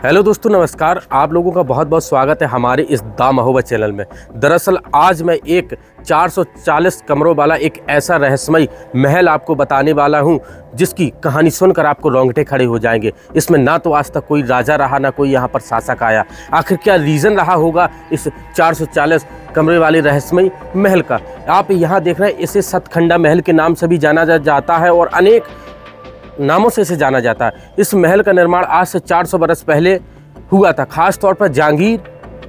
Hello दोस्तों, नमस्कार। आप लोगों का बहुत बहुत स्वागत है हमारे इस द महोबा चैनल में। दरअसल आज मैं एक 440 कमरों वाला एक ऐसा रहस्यमयी महल आपको बताने वाला हूं जिसकी कहानी सुनकर आपको रोंगटे खड़े हो जाएंगे। इसमें ना तो आज तक कोई राजा रहा, ना कोई यहां पर शासक आया। आखिर क्या रीज़न रहा होगा इस 440 कमरे वाले रहस्यमयी महल का? आप यहाँ देख रहे हैं, इसे सतखंडा महल के नाम से भी जाना जाता है और अनेक नामों से इसे जाना जाता है। इस महल का निर्माण आज से 400 बरस पहले हुआ था, खास तौर पर जहांगीर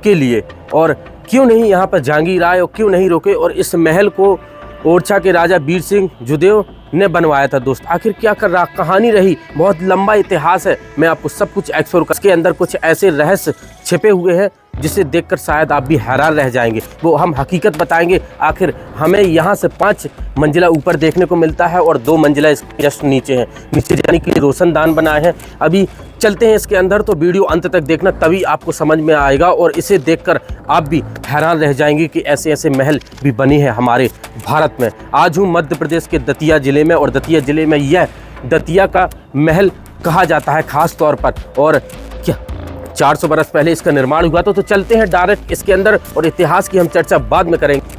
के लिए। और क्यों नहीं यहाँ पर जहांगीर आए और क्यों नहीं रोके, और इस महल को ओरछा के राजा वीर सिंह जुदेव ने बनवाया था। दोस्त, आखिर क्या कर रहा कहानी रही, बहुत लंबा इतिहास है। मैं आपको सब कुछ एक्सप्लोर कर, इसके अंदर कुछ ऐसे रहस्य छिपे हुए हैं जिसे देखकर शायद आप भी हैरान रह जाएंगे। वो हम हकीकत बताएंगे। आखिर हमें यहाँ से 5 मंजिला ऊपर देखने को मिलता है और 2 मंजिला इसके जस्ट नीचे हैं। नीचे जाने के लिए रोशनदान बनाए हैं। अभी चलते हैं इसके अंदर, तो वीडियो अंत तक देखना, तभी आपको समझ में आएगा और इसे देखकर आप भी हैरान रह जाएंगे कि ऐसे ऐसे महल भी बने हैं हमारे भारत में। आज हूँ मध्य प्रदेश के दतिया ज़िले में, और दतिया ज़िले में यह दतिया का महल कहा जाता है खास तौर पर। और क्या 400 बरस पहले इसका निर्माण हुआ तो चलते हैं डायरेक्ट इसके अंदर, और इतिहास की हम चर्चा बाद में करेंगे।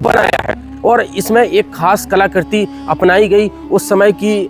बनाया है और इसमें एक खास कलाकृति अपनाई गई। उस समय की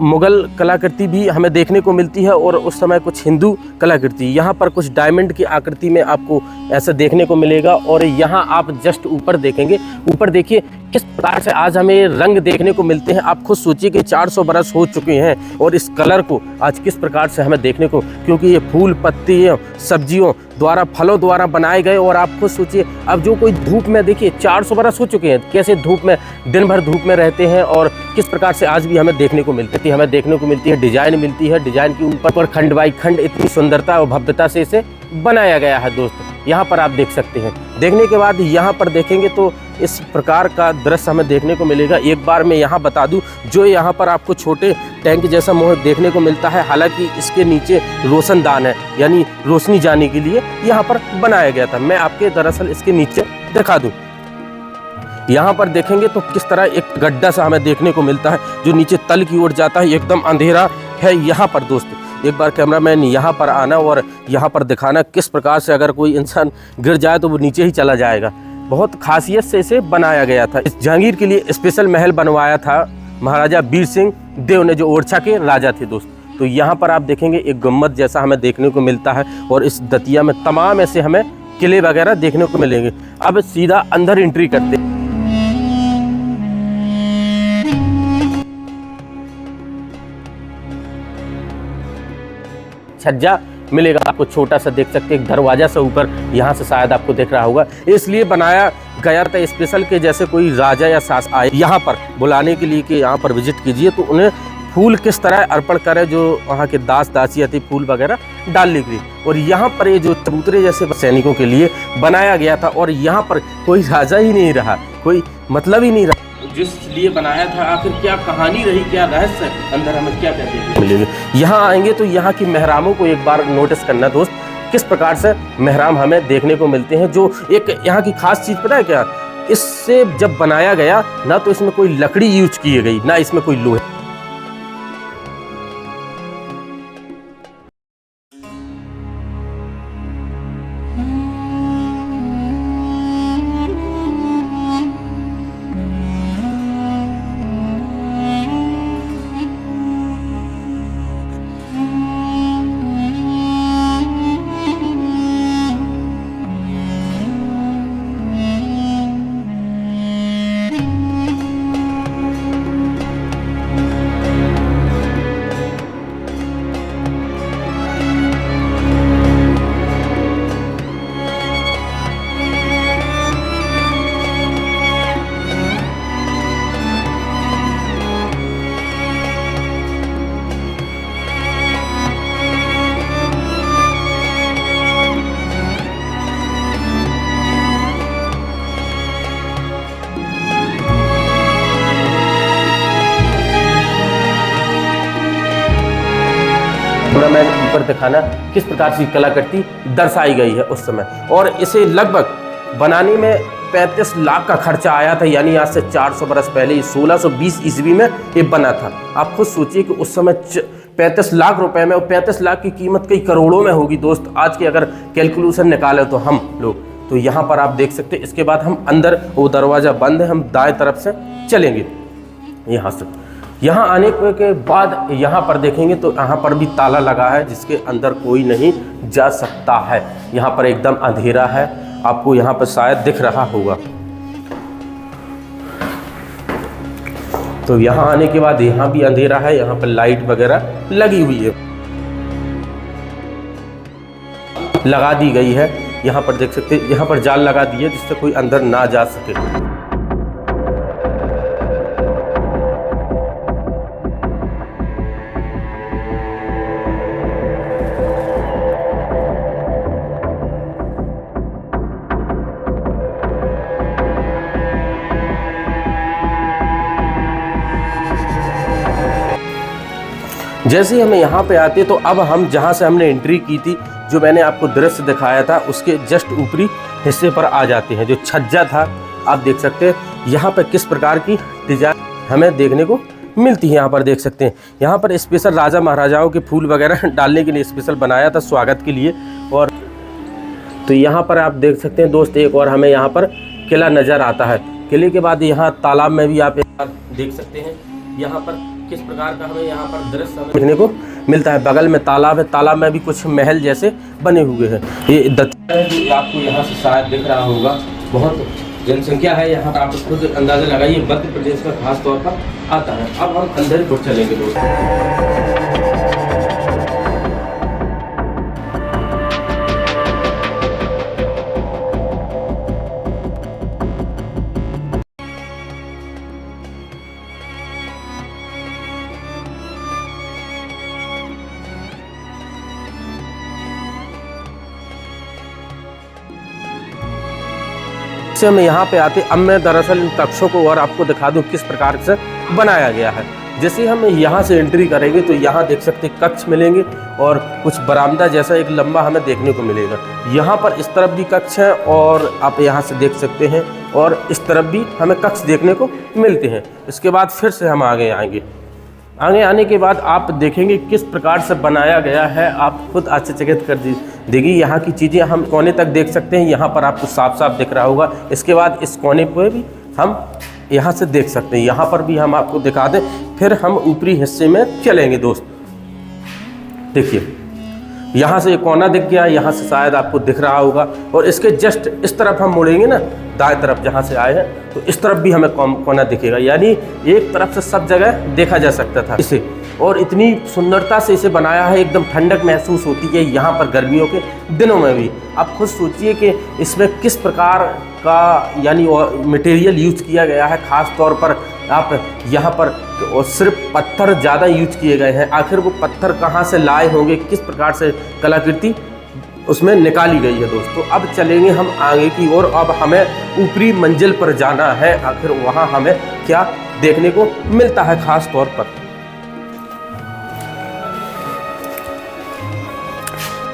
मुगल कलाकृति भी हमें देखने को मिलती है और उस समय कुछ हिंदू कलाकृति। यहाँ पर कुछ डायमंड की आकृति में आपको ऐसा देखने को मिलेगा। और यहाँ आप जस्ट ऊपर देखेंगे, ऊपर देखिए किस प्रकार से आज हमें रंग देखने को मिलते हैं। आप खुद सोचिए कि 400 बरस हो चुके हैं और इस कलर को आज किस प्रकार से हमें देखने को, क्योंकि ये फूल पत्तियों सब्जियों द्वारा फलों द्वारा बनाए गए। और आप खुद सोचिए, अब जो कोई धूप में, देखिए 400 बरस हो चुके हैं, कैसे धूप में दिन भर धूप में रहते हैं और किस प्रकार से आज भी हमें देखने को मिलती है। हमें देखने को मिलती है डिजाइन मिलती है, डिजाइन के ऊपर खंड बाई खंड इतनी सुंदरता और भव्यता से इसे बनाया गया है। दोस्तों, यहाँ पर आप देख सकते हैं। देखने के बाद यहाँ पर देखेंगे तो इस प्रकार का दृश्य हमें देखने को मिलेगा। एक बार मैं यहाँ बता दूं, जो यहाँ पर आपको छोटे टैंक जैसा मोह देखने को मिलता है, हालांकि इसके नीचे रोशनदान है, यानी रोशनी जाने के लिए यहाँ पर बनाया गया था। मैं आपके दरअसल इसके नीचे दिखा दूं। यहाँ पर देखेंगे तो किस तरह एक गड्ढा सा हमें देखने को मिलता है जो नीचे तल की ओर जाता है। एकदम अंधेरा है यहाँ पर। दोस्त, एक बार कैमरामैन यहाँ पर आना और यहाँ पर दिखाना किस प्रकार से अगर कोई इंसान गिर जाए तो वो नीचे ही चला जाएगा। बहुत खासियत से इसे बनाया गया था। इस जहांगीर के लिए स्पेशल महल बनवाया था महाराजा वीर सिंह देव ने, जो ओरछा के राजा थे। दोस्त, तो यहाँ पर आप देखेंगे एक गुम्बद जैसा हमें देखने को मिलता है और इस दतिया में तमाम ऐसे हमें किले वगैरह देखने को मिलेंगे। अब सीधा अंदर एंट्री करते हैं। छज्जा मिलेगा आपको, छोटा सा देख सकते हैं, एक दरवाजा से ऊपर यहाँ से शायद आपको दिख रहा होगा। इसलिए बनाया गया था स्पेशल के जैसे कोई राजा या शासक आए यहाँ पर बुलाने के लिए कि यहाँ पर विजिट कीजिए तो उन्हें फूल किस तरह अर्पण करें, जो वहाँ के दास दासी आती फूल वगैरह डालने के लिए। और यहाँ पर ये जो चबूतरे जैसे सैनिकों के लिए बनाया गया था। और यहाँ पर कोई राजा ही नहीं रहा, कोई मतलब ही नहीं रहा जिस लिए बनाया था। आखिर क्या कहानी रही, क्या रहस्य है अंदर, हमें क्या कहते मिलेंगे। यहाँ आएंगे तो यहाँ की मेहरामों को एक बार नोटिस करना दोस्त, किस प्रकार से मेहराम हमें देखने को मिलते हैं। जो एक यहाँ की खास चीज़ पता है क्या, इससे जब बनाया गया ना तो इसमें कोई लकड़ी यूज की गई, ना इसमें कोई लोहे। मैं ऊपर दिखाना किस प्रकार से कलाकृति दर्शाई गई है उस समय। और इसे लगभग बनाने में 35 लाख का खर्चा आया था, यानी आज से 400 बरस पहले 1620 ईस्वी में ये बना था। आप खुद सोचिए कि उस समय 35 लाख रुपए में, और 35 लाख की कीमत कई करोड़ों में होगी दोस्त। आज के अगर कैलकुलेशन निकाले तो हम लोग, तो यहाँ पर आप देख सकते हैं। इसके बाद हम अंदर, वो दरवाज़ा बंद है, हम दाएं तरफ से चलेंगे यहाँ से। यहाँ आने के बाद यहाँ पर देखेंगे तो यहाँ पर भी ताला लगा है, जिसके अंदर कोई नहीं जा सकता है। यहाँ पर एकदम अंधेरा है, आपको यहाँ पर शायद दिख रहा होगा। तो यहाँ आने के बाद यहाँ भी अंधेरा है, यहाँ पर लाइट वगैरह लगी हुई है, लगा दी गई है। यहाँ पर देख सकते हैं, यहाँ पर जाल लगा दी है जिससे कोई अंदर ना जा सके। जैसे ही हमें यहाँ पे आते तो अब हम जहाँ से हमने एंट्री की थी, जो मैंने आपको दृश्य दिखाया था, उसके जस्ट ऊपरी हिस्से पर आ जाते हैं। जो छज्जा था, आप देख सकते हैं यहाँ पर किस प्रकार की डिजाइन हमें देखने को मिलती है। यहाँ पर देख सकते हैं, यहाँ पर स्पेशल राजा महाराजाओं के फूल वगैरह डालने के लिए स्पेशल बनाया था स्वागत के लिए। और तो यहाँ पर आप देख सकते हैं दोस्त, एक और हमें यहाँ पर किला नज़र आता है। किले के बाद यहाँ तालाब में भी आप देख सकते हैं यहाँ पर किस प्रकार का हमें यहाँ पर दृश्य देखने को मिलता है। बगल में तालाब है, तालाब में भी कुछ महल जैसे बने हुए हैं। ये दत्ता है जो आपको यहाँ से शायद दिख रहा होगा। बहुत जनसंख्या है यहाँ पर, आप खुद अंदाजा लगाइए, मध्य प्रदेश में खास तौर पर आता है। अब हम अंदर को चलेंगे दोस्तों। से हम यहाँ पे आते, अब मैं दरअसल इन कक्षों को और आपको दिखा दूँ किस प्रकार से बनाया गया है। जैसे हम यहाँ से एंट्री करेंगे तो यहाँ देख सकते कक्ष मिलेंगे और कुछ बरामदा जैसा एक लंबा हमें देखने को मिलेगा। यहाँ पर इस तरफ भी कक्ष है और आप यहाँ से देख सकते हैं, और इस तरफ भी हमें कक्ष देखने को मिलते हैं। इसके बाद फिर से हम आगे आएंगे। आगे आने के बाद आप देखेंगे किस प्रकार से बनाया गया है, आप खुद आश्चर्यचकित कर देगी। यहाँ की चीज़ें हम कोने तक देख सकते हैं, यहाँ पर आपको साफ साफ दिख रहा होगा। इसके बाद इस कोने पर भी हम यहाँ से देख सकते हैं, यहाँ पर भी हम आपको दिखा दें। फिर हम ऊपरी हिस्से में चलेंगे दोस्त। देखिए यहाँ से एक कोना दिख गया, यहाँ से शायद आपको दिख रहा होगा। और इसके जस्ट इस तरफ हम मुड़ेंगे ना, दाएं तरफ जहाँ से आए हैं, तो इस तरफ भी हमें कोना दिखेगा। यानी एक तरफ से सब जगह देखा जा सकता था इसे। और इतनी सुंदरता से इसे बनाया है, एकदम ठंडक महसूस होती है यहाँ पर गर्मियों के दिनों में भी। आप खुद सोचिए कि इसमें किस प्रकार का यानी मटेरियल यूज किया गया है। ख़ास तौर पर आप यहाँ पर सिर्फ पत्थर ज़्यादा यूज किए गए हैं। आखिर वो पत्थर कहाँ से लाए होंगे, किस प्रकार से कलाकृति उसमें निकाली गई है दोस्तों। अब चलेंगे हम आगे की ओर। अब हमें ऊपरी मंजिल पर जाना है, आखिर वहाँ हमें क्या देखने को मिलता है खास तौर पर।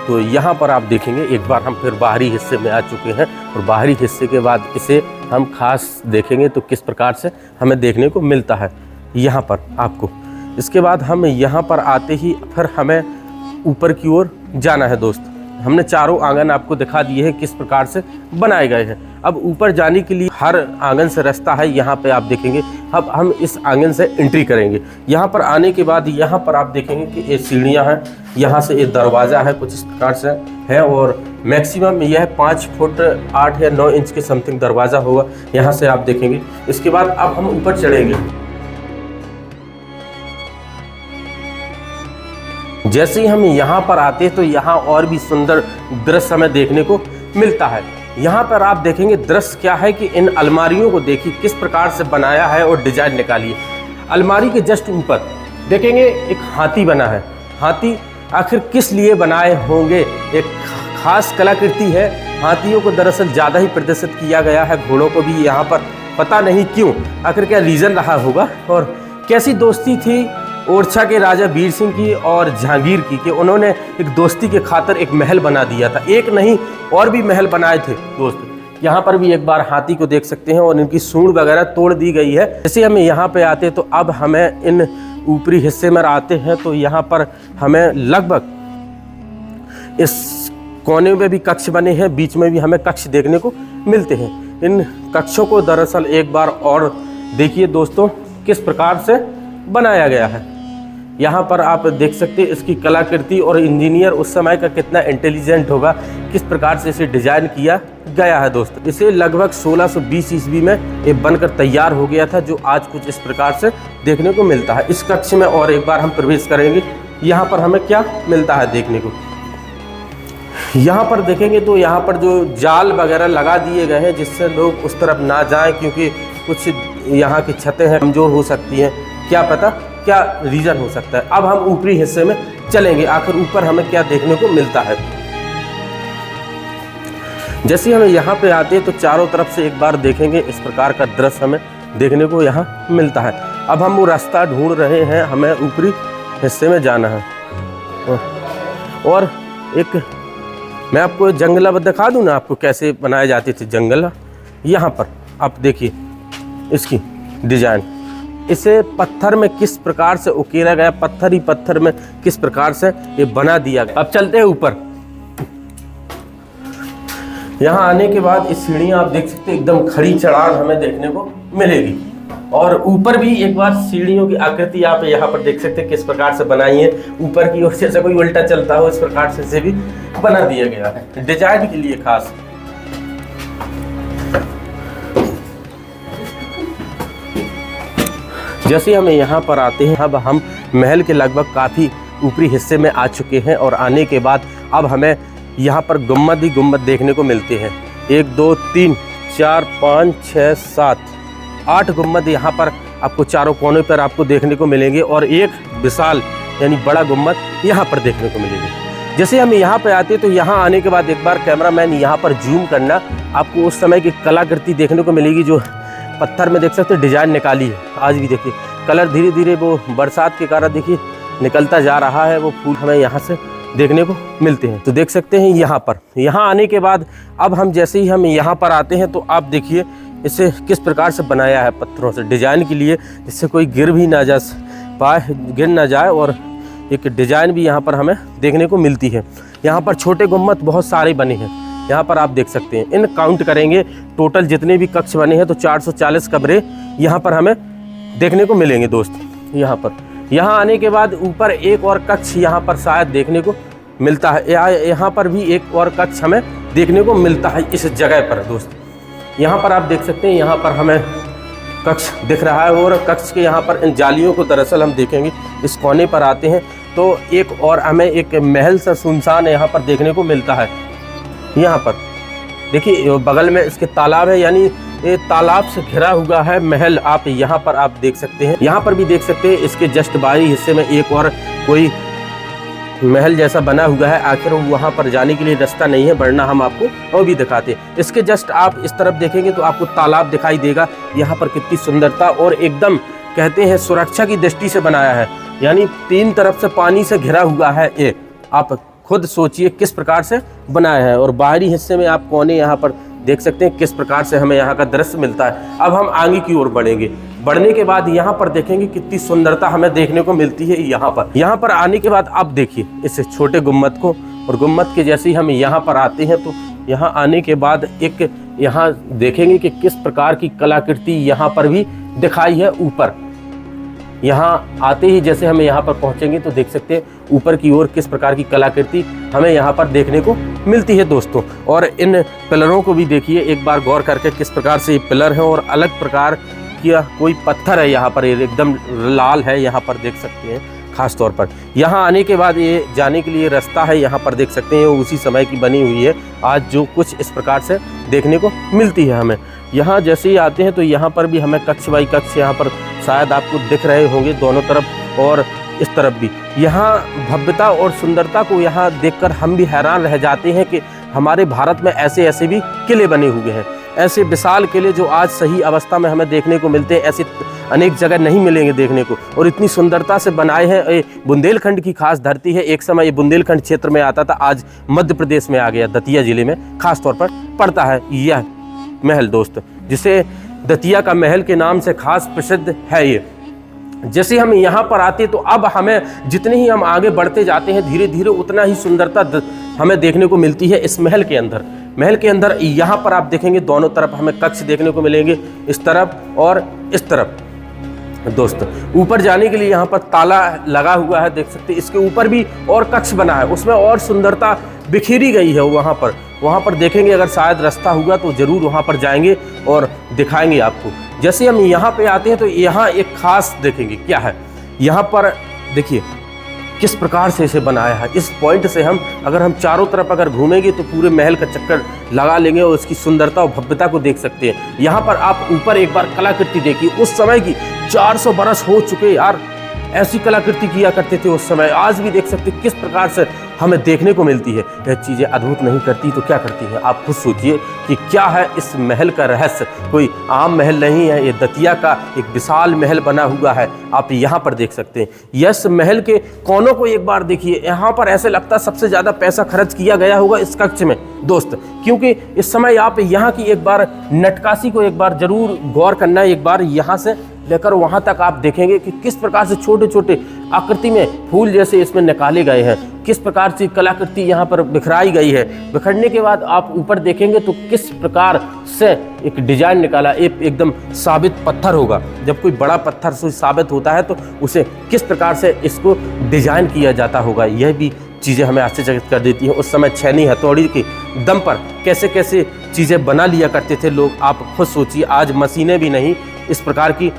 तो यहाँ पर आप देखेंगे, एक बार हम फिर बाहरी हिस्से में आ चुके हैं, और बाहरी हिस्से के बाद इसे हम खास देखेंगे तो किस प्रकार से हमें देखने को मिलता है यहाँ पर आपको। इसके बाद हम यहाँ पर आते ही फिर हमें ऊपर की ओर जाना है दोस्त। हमने चारों आंगन आपको दिखा दिए हैं किस प्रकार से बनाए गए हैं। अब ऊपर जाने के लिए हर आंगन से रास्ता है, यहाँ पे आप देखेंगे। अब हम इस आंगन से एंट्री करेंगे। यहाँ पर आने के बाद यहाँ पर आप देखेंगे कि ये सीढ़ियाँ हैं, यहाँ से एक दरवाज़ा है, कुछ इस प्रकार से है। और मैक्सिमम यह 5 फुट 8 या 9 इंच के समथिंग दरवाज़ा होगा, यहाँ से आप देखेंगे। इसके बाद अब हम ऊपर चढ़ेंगे। जैसे ही हम यहाँ पर आते हैं तो यहाँ और भी सुंदर दृश्य हमें देखने को मिलता है। यहाँ पर आप देखेंगे दृश्य क्या है कि इन अलमारियों को देखिए किस प्रकार से बनाया है और डिजाइन निकाली है। अलमारी के जस्ट ऊपर देखेंगे एक हाथी बना है। हाथी आखिर किस लिए बनाए होंगे, एक खास कलाकृति है। हाथियों को दरअसल ज़्यादा ही प्रदर्शित किया गया है, घोड़ों को भी यहाँ पर पता नहीं क्यों, आखिर क्या रीज़न रहा होगा। और कैसी दोस्ती थी ओरछा के राजा वीर सिंह की और जहांगीर की कि उन्होंने एक दोस्ती के खातिर एक महल बना दिया था। एक नहीं और भी महल बनाए थे दोस्त। यहाँ पर भी एक बार हाथी को देख सकते हैं और इनकी सूंड वगैरह तोड़ दी गई है। जैसे हमें यहाँ पे आते तो अब हमें इन ऊपरी हिस्से में आते हैं तो यहाँ पर हमें लगभग इस कोने में भी कक्ष बने हैं, बीच में भी हमें कक्ष देखने को मिलते हैं। इन कक्षों को दरअसल एक बार और देखिए दोस्तों किस प्रकार से बनाया गया है। यहाँ पर आप देख सकते हैं इसकी कलाकृति और इंजीनियर उस समय का कितना इंटेलिजेंट होगा, किस प्रकार से इसे डिजाइन किया गया है दोस्तों। इसे लगभग 1620 ईस्वी में ये बनकर तैयार हो गया था, जो आज कुछ इस प्रकार से देखने को मिलता है। इस कक्ष में और एक बार हम प्रवेश करेंगे। यहाँ पर हमें क्या मिलता है देखने को, यहाँ पर देखेंगे तो यहाँ पर जो जाल वगैरह लगा दिए गए हैं जिससे लोग उस तरफ ना जाएं, क्योंकि कुछ यहाँ की छतें हैं कमज़ोर हो सकती हैं, क्या पता क्या रीज़न हो सकता है। अब हम ऊपरी हिस्से में चलेंगे, आखिर ऊपर हमें क्या देखने को मिलता है। जैसे हमें यहाँ पे आते हैं तो चारों तरफ से एक बार देखेंगे इस प्रकार का दृश्य हमें देखने को यहाँ मिलता है। अब हम वो रास्ता ढूंढ रहे हैं, हमें ऊपरी हिस्से में जाना है। और एक मैं आपको जंगला दिखा दूँ ना, आपको कैसे बनाए जाते थे जंगला। यहाँ पर आप देखिए इसकी डिजाइन, इसे पत्थर में किस प्रकार से उकेरा गया, पत्थर ही पत्थर में किस प्रकार से ये बना दिया गया। अब चलते हैं ऊपर। यहाँ आने के बाद इस सीढ़ियाँ आप देख सकते हैं एकदम खड़ी चढ़ान हमें देखने को मिलेगी। और ऊपर भी एक बार सीढ़ियों की आकृति आप यहाँ पर देख सकते हैं किस प्रकार से बनाई है। ऊपर की ओर से जैसे कोई उल्टा चलता हो इस प्रकार से इसे भी बना दिया गया है डिजाइन के लिए खास। जैसे हमें यहाँ पर आते हैं, अब हम महल के लगभग काफ़ी ऊपरी हिस्से में आ चुके हैं और आने के बाद अब हमें यहाँ पर गुम्बद ही गुम्बद देखने को मिलते हैं। 1 2 3 4 5 6 7 8 गुम्बद यहाँ पर आपको चारों कोने पर आपको देखने को मिलेंगे और एक विशाल यानी बड़ा गुम्बद यहाँ पर देखने को मिलेगी। जैसे हम यहाँ पे आते हैं तो यहाँ आने के बाद एक बार कैमरामैन यहाँ पर जूम करना, आपको उस समय की कलाकृति देखने को मिलेगी जो पत्थर में देख सकते हैं डिजाइन निकाली है। आज भी देखिए कलर धीरे धीरे वो बरसात के कारण देखिए निकलता जा रहा है, वो फूल हमें यहाँ से देखने को मिलते हैं। तो देख सकते हैं यहाँ पर, यहाँ आने के बाद अब हम जैसे ही हम यहाँ पर आते हैं तो आप देखिए इसे किस प्रकार से बनाया है पत्थरों से डिजाइन के लिए, जिससे कोई गिर भी ना जा पाए, गिर ना जाए। और एक डिजाइन भी यहाँ पर हमें देखने को मिलती है। यहाँ पर छोटे गुम्बद बहुत सारे बने हैं, यहाँ पर आप देख सकते हैं। इन काउंट करेंगे टोटल जितने भी कक्ष बने हैं तो 440 कमरे यहाँ पर हमें देखने को मिलेंगे दोस्त। यहाँ आने के बाद ऊपर एक और कक्ष यहाँ पर शायद देखने को मिलता है, यहाँ पर भी एक और कक्ष हमें देखने को मिलता है इस जगह पर दोस्त। यहाँ पर आप देख सकते हैं, यहाँ पर हमें कक्ष दिख रहा है और कक्ष के यहाँ पर इन जालियों को दरअसल हम देखेंगे। इस कोने पर आते हैं तो एक और हमें एक महल सा सुनसान यहाँ पर देखने को मिलता है। यहाँ पर देखिए बगल में इसके तालाब है, यानी ये तालाब से घिरा हुआ है महल, आप यहाँ पर आप देख सकते हैं। यहाँ पर भी देख सकते हैं इसके जस्ट बाहरी हिस्से में एक और कोई महल जैसा बना हुआ है। आखिर वहाँ पर जाने के लिए रास्ता नहीं है, वरना हम आपको वो भी दिखाते हैं। इसके जस्ट आप इस तरफ देखेंगे तो आपको तालाब दिखाई देगा। यहाँ पर कितनी सुंदरता और एकदम कहते हैं सुरक्षा की दृष्टि से बनाया है, यानी 3 तरफ से पानी से घिरा हुआ है ये। आप खुद सोचिए किस प्रकार से बनाया है। और बाहरी हिस्से में आप कोने यहाँ पर देख सकते हैं किस प्रकार से हमें यहाँ का दृश्य मिलता है। अब हम आगे की ओर बढ़ेंगे, बढ़ने के बाद यहाँ पर देखेंगे कितनी सुंदरता हमें देखने को मिलती है। यहाँ पर आने के बाद अब देखिए इस छोटे गुम्बद को, और गुम्बद के जैसे ही हम यहाँ पर आते हैं तो यहाँ आने के बाद एक यहाँ देखेंगे कि किस प्रकार की कलाकृति यहाँ पर भी दिखाई है ऊपर। यहाँ आते ही जैसे हमें यहाँ पर पहुँचेंगे तो देख सकते हैं ऊपर की ओर किस प्रकार की कलाकृति हमें यहाँ पर देखने को मिलती है दोस्तों। और इन पिलरों को भी देखिए एक बार गौर करके किस प्रकार से ये पिलर है और अलग प्रकार की कोई पत्थर है यहाँ पर, एकदम लाल है यहाँ पर देख सकते हैं खास तौर पर। यहाँ आने के बाद ये जाने के लिए रास्ता है, यहाँ पर देख सकते हैं उसी समय की बनी हुई है आज, जो कुछ इस प्रकार से देखने को मिलती है हमें। यहाँ जैसे ही आते हैं तो यहाँ पर भी हमें कक्ष बाई कक्ष यहाँ पर शायद आपको दिख रहे होंगे दोनों तरफ और इस तरफ भी। यहाँ भव्यता और सुंदरता को यहाँ देखकर हम भी हैरान रह जाते हैं कि हमारे भारत में ऐसे ऐसे भी किले बने हुए हैं, ऐसे विशाल किले जो आज सही अवस्था में हमें देखने को मिलते हैं, ऐसे अनेक जगह नहीं मिलेंगे देखने को। और इतनी सुंदरता से बनाए हैं। ये बुंदेलखंड की खास धरती है, एक समय ये बुंदेलखंड क्षेत्र में आता था, आज मध्य प्रदेश में आ गया, दतिया जिले में खास तौर पर पड़ता है यह महल दोस्त, जिसे दतिया का महल के नाम से खास प्रसिद्ध है ये। जैसे हम यहाँ पर आते हैं तो अब हमें जितने ही हम आगे बढ़ते जाते हैं धीरे धीरे उतना ही सुंदरता हमें देखने को मिलती है इस महल के अंदर। महल के अंदर यहाँ पर आप देखेंगे दोनों तरफ हमें कक्ष देखने को मिलेंगे, इस तरफ और इस तरफ दोस्त। ऊपर जाने के लिए यहाँ पर ताला लगा हुआ है, देख सकते हैं। इसके ऊपर भी और कक्ष बना है, उसमें और सुंदरता बिखेरी गई है। वहाँ पर देखेंगे, अगर शायद रास्ता हुआ तो ज़रूर वहाँ पर जाएंगे और दिखाएंगे आपको। जैसे हम यहाँ पे आते हैं तो यहाँ एक खास देखेंगे क्या है। यहाँ पर देखिए किस प्रकार से इसे बनाया है। इस पॉइंट से अगर हम चारों तरफ अगर घूमेंगे तो पूरे महल का चक्कर लगा लेंगे और उसकी सुंदरता और भव्यता को देख सकते हैं। यहाँ पर आप ऊपर एक बार कलाकृति देखिए, उस समय की 400 बरस हो चुके यार, ऐसी कलाकृति किया करते थे उस समय। आज भी देख सकते किस प्रकार से हमें देखने को मिलती है। यह चीज़ें अद्भुत नहीं करती तो क्या करती है, आप खुद सोचिए कि क्या है इस महल का रहस्य। कोई आम महल नहीं है, ये दतिया का एक विशाल महल बना हुआ है, आप यहाँ पर देख सकते हैं। इस महल के कोनों को एक बार देखिए, यहाँ पर ऐसे लगता है सबसे ज़्यादा पैसा खर्च किया गया होगा इस कक्ष में दोस्त, क्योंकि इस समय आप यहाँ की एक बार नक्काशी को एक बार जरूर गौर करना है। एक बार यहाँ से लेकर वहाँ तक आप देखेंगे कि किस प्रकार से छोटे छोटे आकृति में फूल जैसे इसमें निकाले गए हैं, किस प्रकार से कलाकृति यहाँ पर बिखराई गई है। बिखरने के बाद आप ऊपर देखेंगे तो किस प्रकार से एक डिजाइन निकाला। एकदम साबित पत्थर होगा, जब कोई बड़ा पत्थर से साबित होता है तो उसे किस प्रकार से इसको डिजाइन किया जाता होगा, यह भी चीज़ें हमें आश्चर्यचकित कर देती हैं। उस समय छेनी हथौड़ी के दम पर कैसे कैसे चीज़ें बना लिया करते थे लोग, आप खुद सोचिए। आज मशीनें भी नहीं, इस प्रकार की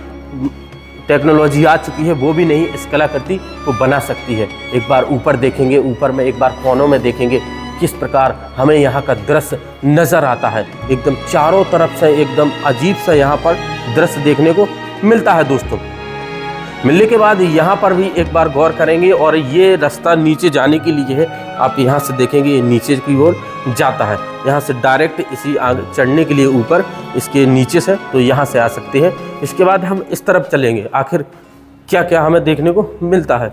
टेक्नोलॉजी आ चुकी है, वो भी नहीं इस कलाकृति को बना सकती है। एक बार ऊपर देखेंगे, ऊपर में एक बार कोनों में देखेंगे किस प्रकार हमें यहाँ का दृश्य नज़र आता है। एकदम चारों तरफ से एकदम अजीब सा यहाँ पर दृश्य देखने को मिलता है दोस्तों। मिलने के बाद यहाँ पर भी एक बार गौर करेंगे और ये रास्ता नीचे जाने के लिए है। आप यहाँ से देखेंगे ये नीचे की ओर जाता है, यहाँ से डायरेक्ट इसी आगे चढ़ने के लिए ऊपर इसके नीचे से तो यहाँ से आ सकते हैं। इसके बाद हम इस तरफ चलेंगे, आखिर क्या क्या हमें देखने को मिलता है।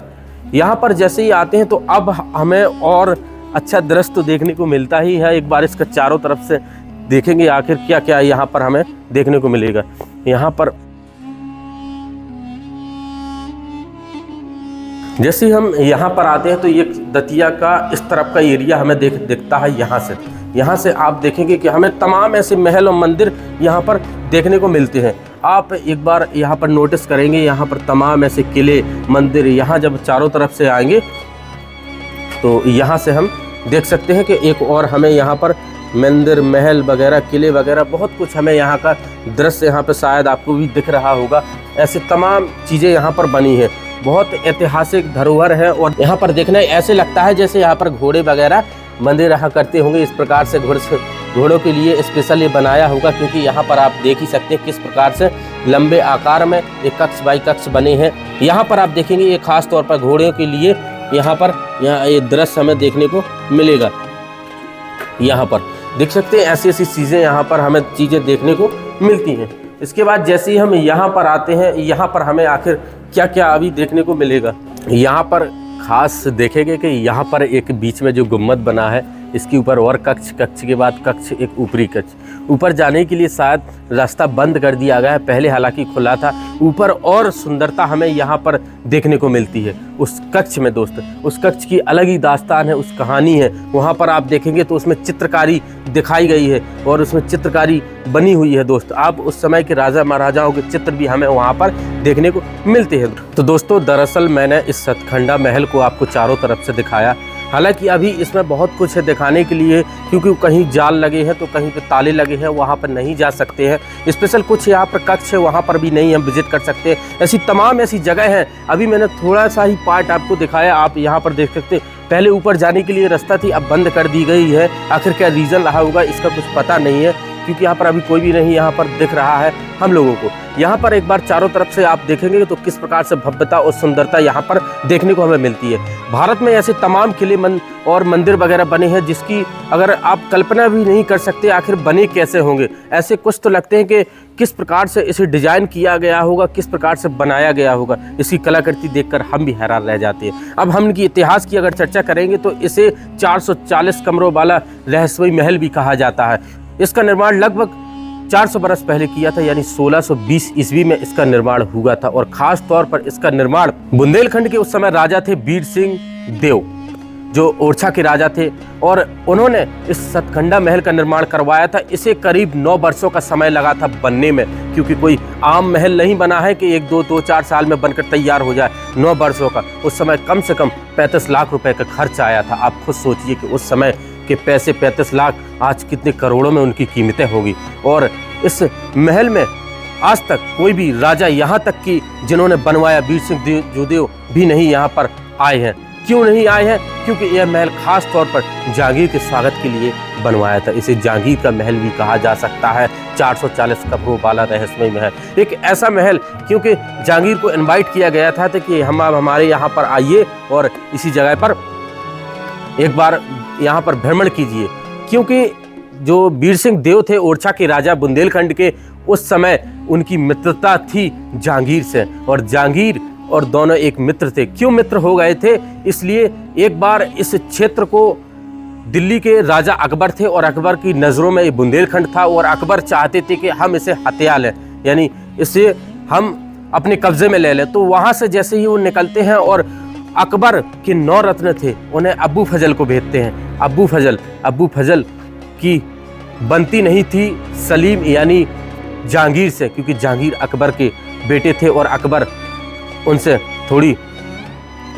यहाँ पर जैसे ही आते हैं तो अब हमें और अच्छा दृश्य तो देखने को मिलता ही है। एक बार इसका चारों तरफ से देखेंगे आखिर क्या क्या यहाँ पर हमें देखने को मिलेगा। यहाँ पर जैसे हम यहाँ पर आते हैं तो ये दतिया का इस तरफ का एरिया हमें दिखता है। यहाँ से आप देखेंगे कि हमें तमाम ऐसे महल और मंदिर यहाँ पर देखने को मिलते हैं। आप एक बार यहाँ पर नोटिस करेंगे, यहाँ पर तमाम ऐसे किले मंदिर, यहाँ जब चारों तरफ से आएंगे तो यहाँ से हम देख सकते हैं कि एक और हमें यहाँ पर मंदिर महल वगैरह किले वगैरह बहुत कुछ हमें यहाँ का दृश्य यहाँ पर शायद आपको भी दिख रहा होगा। ऐसे तमाम चीज़ें यहाँ पर बनी है, बहुत ऐतिहासिक धरोहर है। और यहाँ पर देखने ऐसे लगता है जैसे यहाँ पर घोड़े वगैरह बंधे रहा करते होंगे। इस प्रकार से घोड़ों के लिए स्पेशल ये बनाया होगा, क्योंकि यहाँ पर आप देख ही सकते हैं किस प्रकार से लंबे आकार में एक कक्ष बाई कक्ष बने हैं। यहाँ पर आप देखेंगे ये खास तौर पर घोड़ों के लिए यहाँ ये दृश्य हमें देखने को मिलेगा। यहाँ पर देख सकते हैं ऐसी ऐसी चीज़ें यहाँ पर हमें चीज़ें देखने को मिलती हैं। इसके बाद जैसे ही हम यहाँ पर आते हैं, यहाँ पर हमें आखिर क्या क्या अभी देखने को मिलेगा। यहाँ पर खास देखेंगे कि यहाँ पर एक बीच में जो गुम्बद बना है, इसके ऊपर और कक्ष के बाद कक्ष, एक ऊपरी कक्ष। ऊपर जाने के लिए शायद रास्ता बंद कर दिया गया है, पहले हालांकि खुला था। ऊपर और सुंदरता हमें यहाँ पर देखने को मिलती है उस कक्ष में दोस्त। उस कक्ष की अलग ही दास्तान है, उस कहानी है। वहाँ पर आप देखेंगे तो उसमें चित्रकारी दिखाई गई है और उसमें चित्रकारी बनी हुई है दोस्त। आप उस समय के राजा महाराजाओं के चित्र भी हमें वहाँ पर देखने को मिलते हैं। तो दोस्तों दरअसल मैंने इस सतखंडा महल को आपको चारों तरफ से दिखाया। हालांकि अभी इसमें बहुत कुछ है दिखाने के लिए, क्योंकि कहीं जाल लगे हैं तो कहीं पे ताले लगे हैं, वहाँ पर नहीं जा सकते हैं। स्पेशल कुछ यहाँ पर कक्ष है, वहाँ पर भी नहीं हम विजिट कर सकते। ऐसी तमाम ऐसी जगह हैं। अभी मैंने थोड़ा सा ही पार्ट आपको दिखाया, आप यहाँ पर देख सकते हैं। पहले ऊपर जाने के लिए रास्ता थी, अब बंद कर दी गई है। आखिर क्या रीज़न रहा होगा इसका कुछ पता नहीं है, क्योंकि यहाँ पर अभी कोई भी नहीं यहाँ पर दिख रहा है हम लोगों को। यहाँ पर एक बार चारों तरफ से आप देखेंगे तो किस प्रकार से भव्यता और सुंदरता यहाँ पर देखने को हमें मिलती है। भारत में ऐसे तमाम किले और मंदिर वगैरह बने हैं जिसकी अगर आप कल्पना भी नहीं कर सकते आखिर बने कैसे होंगे। ऐसे कुछ तो लगते हैं कि किस प्रकार से इसे डिजाइन किया गया होगा, किस प्रकार से बनाया गया होगा। इसकी कलाकृति देखकर हम भी हैरान रह जाते हैं। अब हम इनकी इतिहास की अगर चर्चा करेंगे तो इसे 440 कमरों वाला रहस्यमयी महल भी कहा जाता है। इसका निर्माण लगभग 400 बरस पहले किया था, यानी 1620 ईस्वी में इसका निर्माण हुआ था। और खास तौर पर इसका निर्माण बुंदेलखंड के उस समय राजा थे वीर सिंह देव, जो ओरछा के राजा थे, और उन्होंने इस सतखंडा महल का निर्माण करवाया था। इसे करीब 9 वर्षों का समय लगा था बनने में, क्योंकि कोई आम महल नहीं बना है कि 1-2-4 साल में बनकर तैयार हो जाए। 9 वर्षों का, उस समय कम से कम 35 लाख रुपए का खर्च आया था। आप खुद सोचिए कि उस समय के पैसे 35 लाख आज कितने करोड़ों में उनकी कीमतें होगी। और इस महल में आज तक कोई भी राजा, यहाँ तक कि जिन्होंने बनवाया वीर सिंह जोदेव भी नहीं यहाँ पर आए हैं। क्यों नहीं आए हैं? क्योंकि यह महल खास तौर पर जहांगीर के स्वागत के लिए बनवाया था। इसे जहांगीर का महल भी कहा जा सकता है। 440 कमरों वाला रहस्यमय महल, एक ऐसा महल, क्योंकि जहांगीर को इनवाइट किया गया था कि हम आप हमारे यहाँ पर आइए और इसी जगह पर एक बार यहाँ पर भ्रमण कीजिए। क्योंकि जो वीर सिंह देव थे ओरछा के राजा बुंदेलखंड के, उस समय उनकी मित्रता थी जहांगीर से, और जहांगीर और दोनों एक मित्र थे। क्यों मित्र हो गए थे? इसलिए एक बार इस क्षेत्र को दिल्ली के राजा अकबर थे, और अकबर की नज़रों में ये बुंदेलखंड था, और अकबर चाहते थे कि हम इसे हत्या लें, यानी इसे हम अपने कब्जे में ले लें। तो वहाँ से जैसे ही वो निकलते हैं, और अकबर के 9 रत्न थे, उन्हें अबू फजल को भेजते हैं। अबू फजल की बनती नहीं थी सलीम यानी जहांगीर से, क्योंकि जहांगीर अकबर के बेटे थे, और अकबर उनसे थोड़ी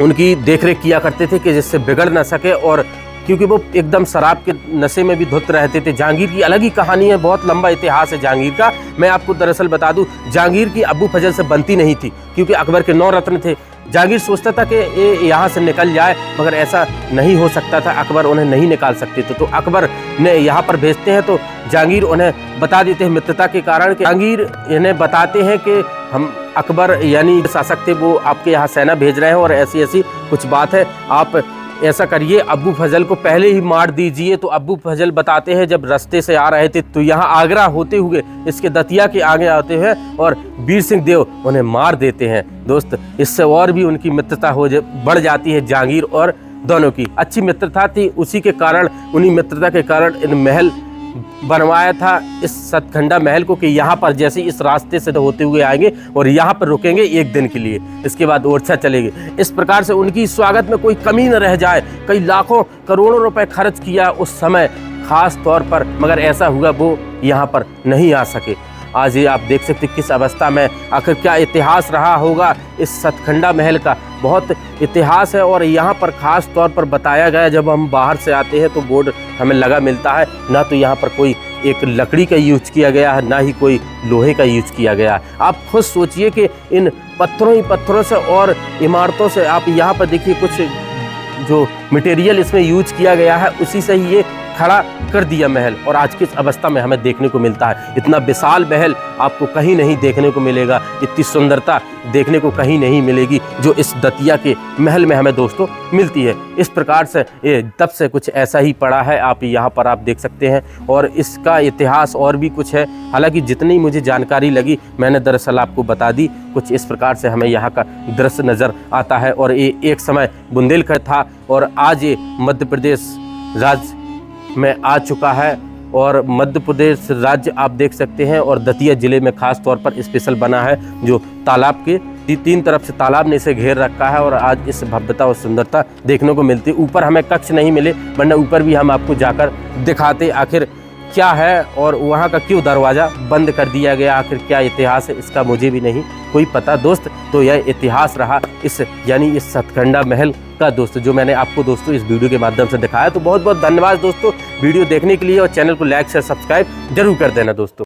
उनकी देखरेख किया करते थे कि जिससे बिगड़ ना सके, और क्योंकि वो एकदम शराब के नशे में भी धुत रहते थे। जहांगीर की अलग ही कहानी है, बहुत लंबा इतिहास है जहांगीर का। मैं आपको दरअसल बता दूं, जहांगीर की अबू फजल से बनती नहीं थी, क्योंकि अकबर के 9 रत्न थे। जहांगीर सोचता था कि ये यहाँ से निकल जाए, मगर ऐसा नहीं हो सकता था, अकबर उन्हें नहीं निकाल सकते थे। तो अकबर ने यहाँ पर भेजते हैं, तो जहांगीर उन्हें बता देते हैं मित्रता के कारण। जहांगीर इन्हें बताते हैं कि हम अकबर यानी शासक थे, वो आपके यहाँ सेना भेज रहे हैं, और ऐसी ऐसी कुछ बात है, आप ऐसा करिए, अबू फजल को पहले ही मार दीजिए। तो अबू फजल बताते हैं, जब रास्ते से आ रहे थे तो यहाँ आगरा होते हुए इसके दतिया के आगे आते हैं, और वीर सिंह देव उन्हें मार देते हैं। दोस्त, इससे और भी उनकी मित्रता बढ़ जाती है। जहांगीर और दोनों की अच्छी मित्रता थी, उसी के कारण, उन्हीं मित्रता के कारण इन महल बनवाया था इस सतखंडा महल को, कि यहाँ पर जैसे इस रास्ते से होते हुए आएंगे और यहाँ पर रुकेंगे 1 दिन के लिए, इसके बाद ओरछा चलेंगे। इस प्रकार से उनकी स्वागत में कोई कमी न रह जाए। कई लाखों करोड़ों रुपए खर्च किया उस समय खास तौर पर, मगर ऐसा हुआ वो यहाँ पर नहीं आ सके। आज ये आप देख सकते किस अवस्था में, आखिर क्या इतिहास रहा होगा इस सतखंडा महल का। बहुत इतिहास है, और यहाँ पर खास तौर पर बताया गया, जब हम बाहर से आते हैं तो बोर्ड हमें लगा मिलता है, ना तो यहाँ पर कोई एक लकड़ी का यूज किया गया है, ना ही कोई लोहे का यूज किया गया है। आप खुद सोचिए कि इन पत्थरों से और इमारतों से, आप यहाँ पर देखिए कुछ जो मटेरियल इसमें यूज किया गया है, उसी से ही ये खड़ा कर दिया महल, और आज किस अवस्था में हमें देखने को मिलता है। इतना विशाल महल आपको कहीं नहीं देखने को मिलेगा, इतनी सुंदरता देखने को कहीं नहीं मिलेगी जो इस दतिया के महल में हमें दोस्तों मिलती है। इस प्रकार से ये तब से कुछ ऐसा ही पड़ा है, आप यहाँ पर आप देख सकते हैं, और इसका इतिहास और भी कुछ है। हालांकि जितनी मुझे जानकारी लगी मैंने दरअसल आपको बता दी। कुछ इस प्रकार से हमें यहाँ का दृश्य नज़र आता है, और ये एक समय बुंदेलखंड था, और आज ये मध्य प्रदेश राज्य में आ चुका है। और मध्य प्रदेश राज्य आप देख सकते हैं, और दतिया जिले में खास तौर पर स्पेशल बना है, जो तालाब के 3 तरफ से तालाब ने इसे घेर रखा है, और आज इस भव्यता और सुंदरता देखने को मिलती है। ऊपर हमें कक्ष नहीं मिले, वरना ऊपर भी हम आपको जाकर दिखाते आखिर क्या है, और वहाँ का क्यों दरवाज़ा बंद कर दिया गया, आखिर क्या इतिहास है इसका मुझे भी नहीं कोई पता दोस्त। तो यह इतिहास रहा इस यानी इस सतखंडा महल का दोस्तों, जो मैंने आपको दोस्तों इस वीडियो के माध्यम से दिखाया। तो बहुत बहुत धन्यवाद दोस्तों वीडियो देखने के लिए, और चैनल को लाइक शेयर सब्सक्राइब जरूर कर देना दोस्तों।